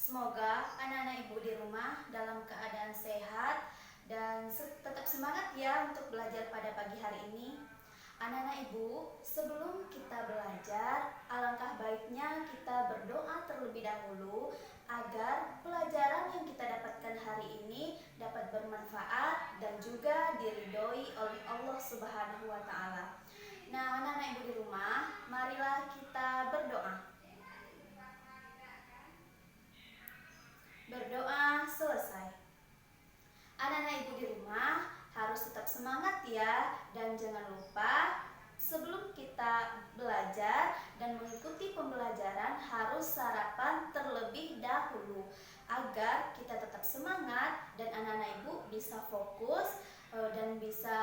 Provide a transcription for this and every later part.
Semoga anak-anak ibu di rumah dalam keadaan sehat dan tetap semangat ya untuk belajar pada pagi hari ini. Anak-anak ibu, sebelum kita belajar, alangkah baiknya kita berdoa terlebih dahulu agar pelajaran yang kita dapatkan hari ini dapat bermanfaat dan juga diridhoi oleh Allah Subhanahu wa Ta'ala. Nah, anak-anak ibu di rumah, marilah kita berdoa. Berdoa selesai. Anak-anak ibu di rumah harus tetap semangat ya, dan jangan lupa sebelum kita belajar dan mengikuti pembelajaran harus sarapan terlebih dahulu agar kita tetap semangat dan anak-anak ibu bisa fokus dan bisa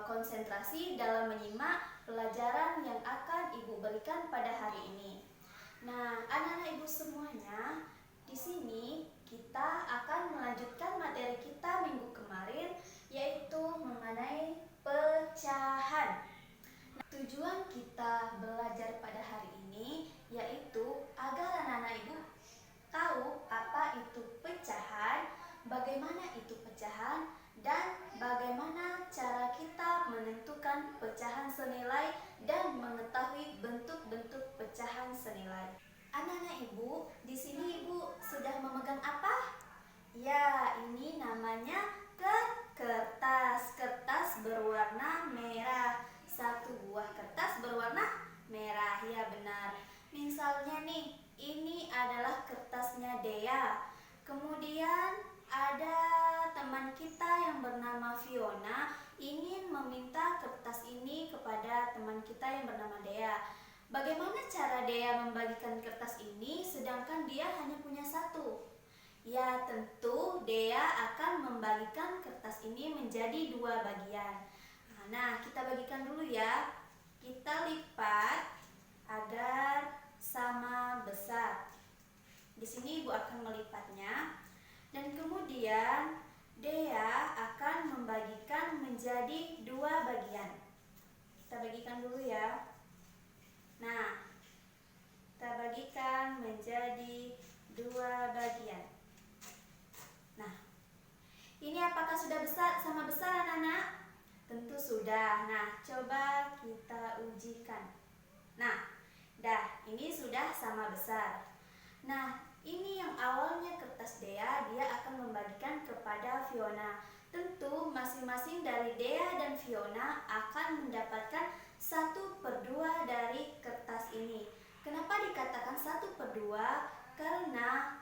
konsentrasi dalam menyimak pelajaran yang akan ibu berikan pada hari ini. Nah, anak-anak ibu semuanya, di sini kita akan melanjutkan materi kita minggu kemarin, yaitu mengenai pecahan. Nah, tujuan kita belajar pada hari ini yaitu agar anak-anak ibu tahu apa itu pecahan, bagaimana itu pecahan, dan bagaimana cara kita menentukan pecahan senilai dan mengetahui bentuk-bentuk pecahan senilai. Anak-anak ibu, di sini ibu sudah memegang apa? Ya, ini namanya kertas. Kertas berwarna merah. Satu buah kertas berwarna merah. Ya, benar. Misalnya nih, ini adalah kertasnya Dea. Kemudian ada teman kita yang bernama Fiona ingin meminta kertas ini kepada teman kita yang bernama Dea. Bagaimana cara Dea membagikan kertas ini sedangkan dia hanya punya satu? Ya, tentu Dea akan membagikan kertas ini menjadi dua bagian. Nah, kita bagikan dulu ya. Kita lipat agar sama besar. Di sini Ibu akan melipatnya. Dan kemudian Dea akan membagikan menjadi dua bagian. Kita bagikan dulu ya. Nah, kita bagikan menjadi dua bagian. Nah, ini apakah sudah besar sama besar anak-anak? Tentu sudah. Nah, coba kita ujikan. Nah, ini sudah sama besar. Nah, ini yang awalnya kertas Dea, dia akan membagikan kepada Fiona. Tentu masing-masing dari Dea dan Fiona akan mendapatkan 1/2 dari kertas ini. Kenapa dikatakan 1/2? Karena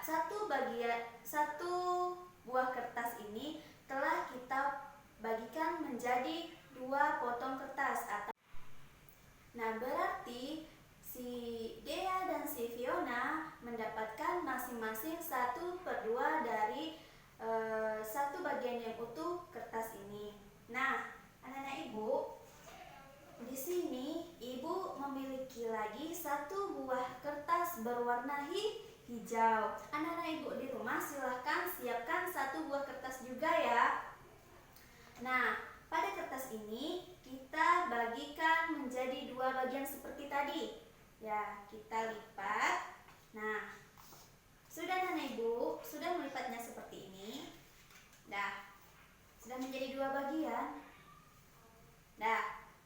satu buah kertas ini telah kita bagikan menjadi 2 potong kertas. Nah, berarti si Dea dan si Fiona mendapatkan masing-masing 1/2 dari satu bagian yang utuh kertas ini. Nah, anak-anak ibu, di sini ibu memiliki lagi satu buah kertas berwarna hijau. Anak-anak ibu di rumah silahkan siapkan satu buah kertas juga ya. Nah, pada kertas ini kita bagikan menjadi dua bagian seperti tadi. Ya, kita lipat. Nah, sudah anak ibu, sudah melipatnya seperti ini. Sudah menjadi dua bagian.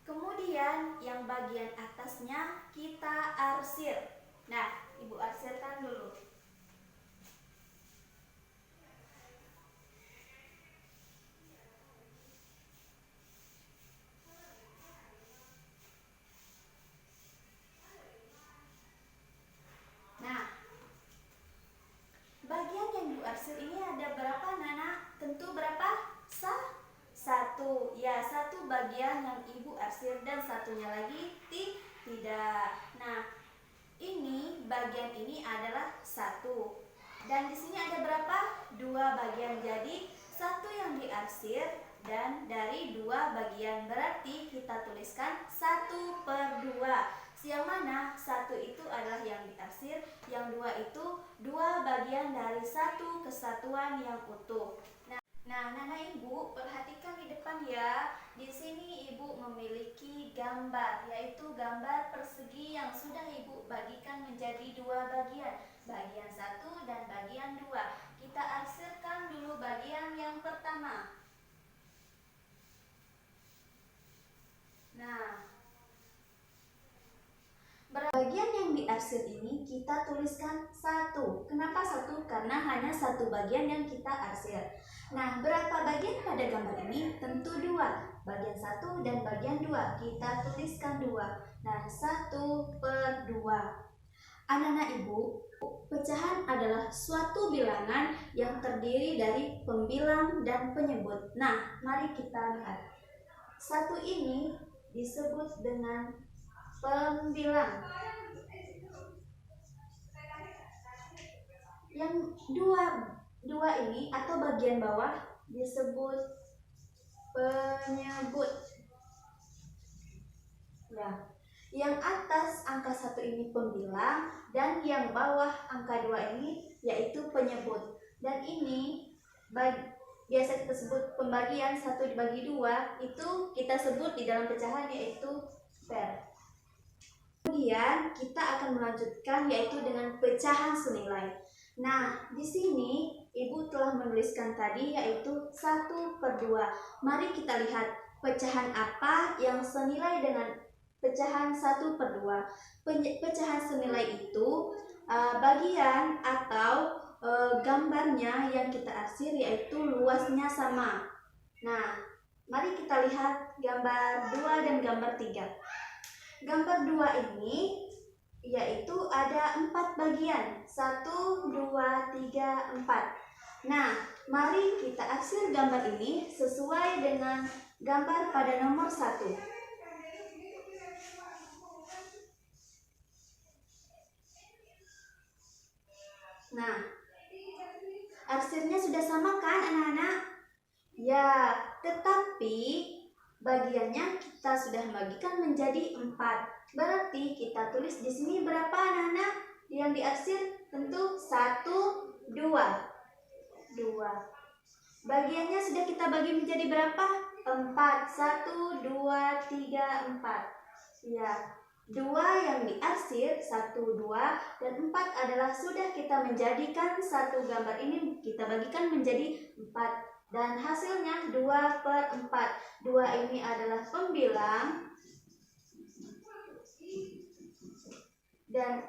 Kemudian yang bagian atasnya kita arsir. Ibu arsirkan dulu. Bagian yang diarsir ini ada berapa, Nana? Tentu berapa? Satu. Ya, satu bagian yang ibu arsir dan satunya lagi tidak. Nah, ini bagian ini adalah satu. Dan di sini ada berapa? Dua bagian. Jadi satu yang diarsir dan dari dua bagian, berarti kita tuliskan 1/2. Yang mana satu itu adalah yang diarsir, yang dua itu dua bagian dari satu kesatuan yang utuh. Nah, anak-anak ibu perhatikan di depan ya. Di sini ibu memiliki gambar, yaitu gambar persegi yang sudah ibu bagikan menjadi dua bagian. Bagian Nah, bagian yang diarsir ini kita tuliskan 1. Kenapa 1? Karena hanya satu bagian yang kita arsir. Nah, berapa bagian pada gambar ini? Tentu 2. Bagian 1 dan bagian 2. Kita tuliskan 2. Nah, 1/2. Anak-anak ibu, pecahan adalah suatu bilangan yang terdiri dari pembilang dan penyebut. Nah, mari kita lihat. 1 ini disebut dengan pembilang. Yang dua ini atau bagian bawah disebut penyebut. Ya, yang atas angka 1 ini pembilang dan yang bawah angka 2 ini yaitu penyebut. Dan ini biasa kita sebut pembagian 1 dibagi 2, itu kita sebut di dalam pecahan yaitu per. Kemudian kita akan melanjutkan yaitu dengan pecahan senilai. Nah, di sini Ibu telah menuliskan tadi yaitu 1/2. Mari kita lihat pecahan apa yang senilai dengan pecahan 1/2. Pecahan senilai itu bagian atau gambarnya yang kita arsir yaitu luasnya sama. Nah, mari kita lihat gambar 2 dan gambar 3. Gambar 2 ini yaitu ada 4 bagian. 1, 2, 3, 4. Nah, mari kita arsir gambar ini sesuai dengan gambar pada nomor 1. Nah, arsirnya sudah sama kan anak-anak? Ya, tetapi bagiannya kita sudah bagikan menjadi 4. Berarti kita tulis di sini berapa anak-anak yang diarsir? Tentu 1, 2. Bagiannya sudah kita bagi menjadi berapa? 4. 1, 2, 3, 4. Ya, 2 yang diarsir, 1, 2, dan 4 adalah sudah kita menjadikan satu gambar ini kita bagikan menjadi 4. Dan hasilnya 2/4. 2 ini adalah pembilang dan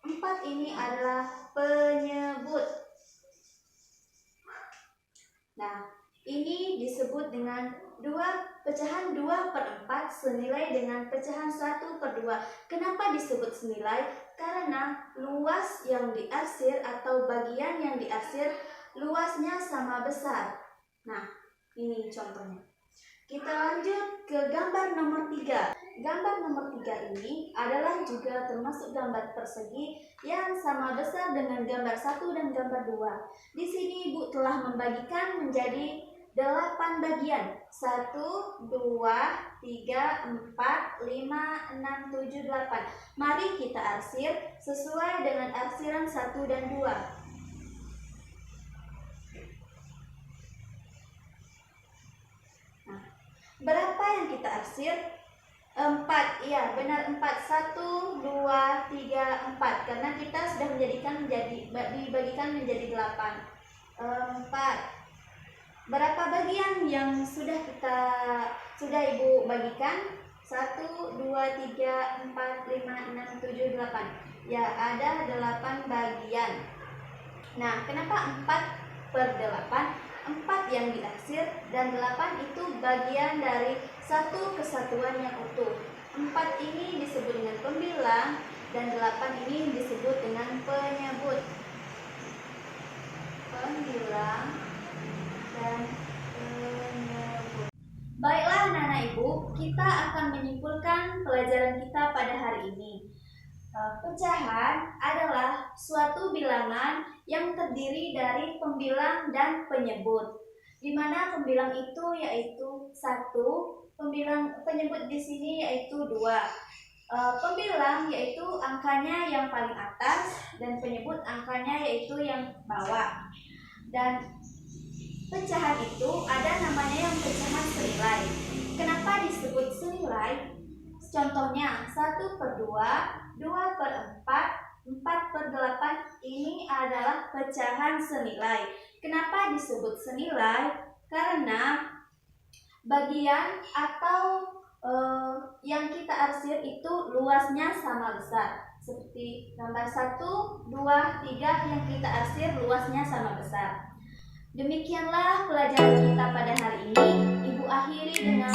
4 ini adalah penyebut. Nah, ini disebut dengan pecahan 2/4 senilai dengan pecahan 1/2. Kenapa disebut senilai? Karena luas yang diarsir atau bagian yang diarsir luasnya sama besar. Nah, ini contohnya. Kita lanjut ke gambar nomor 3. Gambar nomor 3 ini adalah juga termasuk gambar persegi yang sama besar dengan gambar 1 dan gambar 2. Di sini Ibu telah membagikan menjadi 8 bagian. 1, 2, 3, 4, 5, 6, 7, 8. Mari kita arsir sesuai dengan arsiran 1 dan 2. Nah, berapa yang kita arsir? 4, iya benar 4. 1, 2, 3, 4. Karena kita sudah dibagikan menjadi 8. 4. Berapa bagian yang sudah Ibu bagikan? 1, 2, 3, 4, 5, 6, 7, 8. Ya, ada 8 bagian. Nah, kenapa 4/8? 4 yang diarsir dan 8 itu bagian dari satu kesatuan yang utuh. 4 ini disebut dengan pembilang dan 8 ini disebut dengan penyebut. Pembilang dan penyebut. Baiklah anak-anak ibu, kita akan menyimpulkan pelajaran kita pada hari ini. Pecahan adalah suatu bilangan yang terdiri dari pembilang dan penyebut. Di mana pembilang itu yaitu 1, penyebut di sini yaitu 2. Pembilang yaitu angkanya yang paling atas dan penyebut angkanya yaitu yang bawah. Dan pecahan itu ada namanya yang pecahan senilai. Kenapa disebut senilai? Contohnya 1/2, 2/4, 4/8 ini adalah pecahan senilai. Kenapa disebut senilai? Karena bagian atau yang kita arsir itu luasnya sama besar. Seperti gambar 1, 2, 3 yang kita arsir luasnya sama besar. Demikianlah pelajaran kita pada hari ini. Ibu akhiri dengan